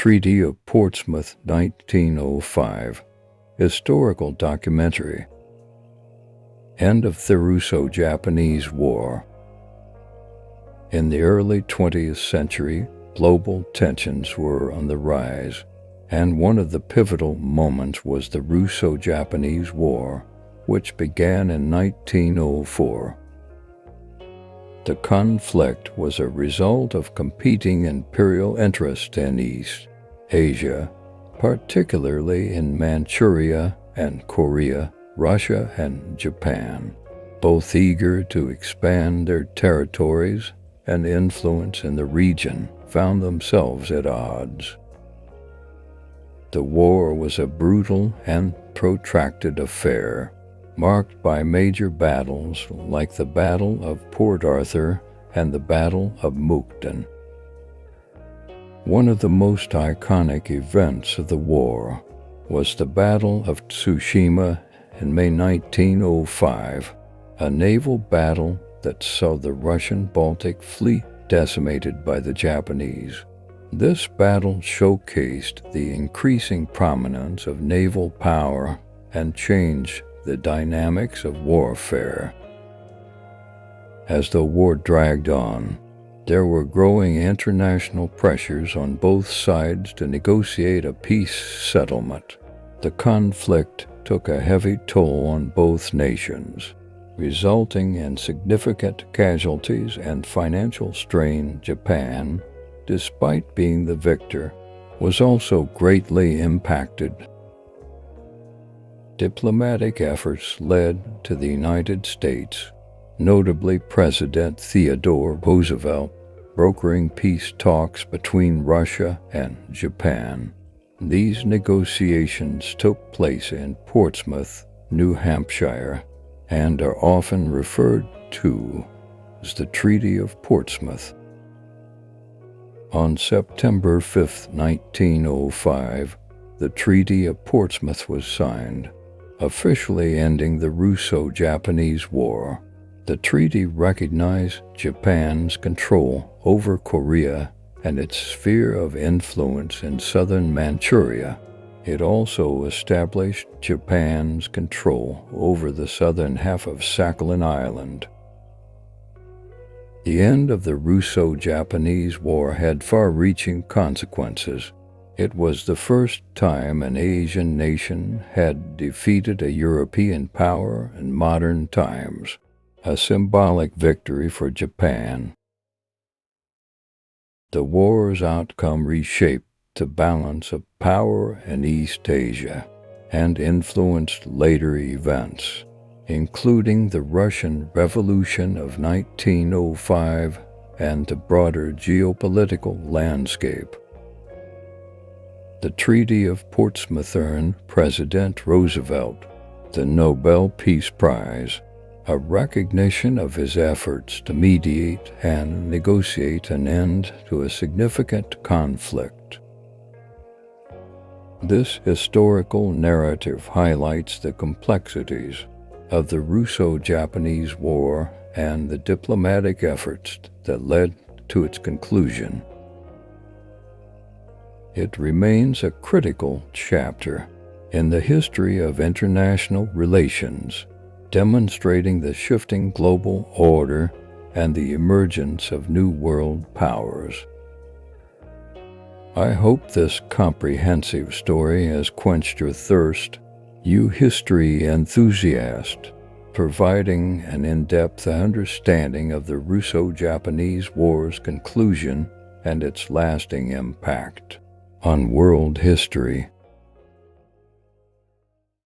Treaty of Portsmouth, 1905. Historical documentary. End of the Russo-Japanese War. In the early 20th century, global tensions were on the rise, and one of the pivotal moments was the Russo-Japanese War, which began in 1904. The conflict was a result of competing imperial interests in East Asia, particularly in Manchuria and Korea, Russia and Japan, both eager to expand their territories and influence in the region, found themselves at odds. The war was a brutal and protracted affair, marked by major battles like the Battle of Port Arthur and the Battle of Mukden. One of the most iconic events of the war was the Battle of Tsushima in May 1905, a naval battle that saw the Russian Baltic Fleet decimated by the Japanese. This battle showcased the increasing prominence of naval power and changed the dynamics of warfare. As the war dragged on, there were growing international pressures on both sides to negotiate a peace settlement. The conflict took a heavy toll on both nations, resulting in significant casualties and financial strain. Japan, despite being the victor, was also greatly impacted. Diplomatic efforts led to the United States, notably President Theodore Roosevelt, brokering peace talks between Russia and Japan. These negotiations took place in Portsmouth, New Hampshire, and are often referred to as the Treaty of Portsmouth. On September 5, 1905, the Treaty of Portsmouth was signed, officially ending the Russo-Japanese War. The treaty recognized Japan's control over Korea and its sphere of influence in southern Manchuria. It also established Japan's control over the southern half of Sakhalin Island. The end of the Russo-Japanese War had far-reaching consequences. It was the first time an Asian nation had defeated a European power in modern times, a symbolic victory for Japan. The war's outcome reshaped the balance of power in East Asia and influenced later events, including the Russian Revolution of 1905 and the broader geopolitical landscape. The Treaty of Portsmouth earned President Roosevelt the Nobel Peace Prize, a recognition of his efforts to mediate and negotiate an end to a significant conflict. This historical narrative highlights the complexities of the Russo-Japanese War and the diplomatic efforts that led to its conclusion. It remains a critical chapter in the history of international relations, demonstrating the shifting global order and the emergence of new world powers. I hope this comprehensive story has quenched your thirst, you history enthusiast, providing an in-depth understanding of the Russo-Japanese War's conclusion and its lasting impact on world history.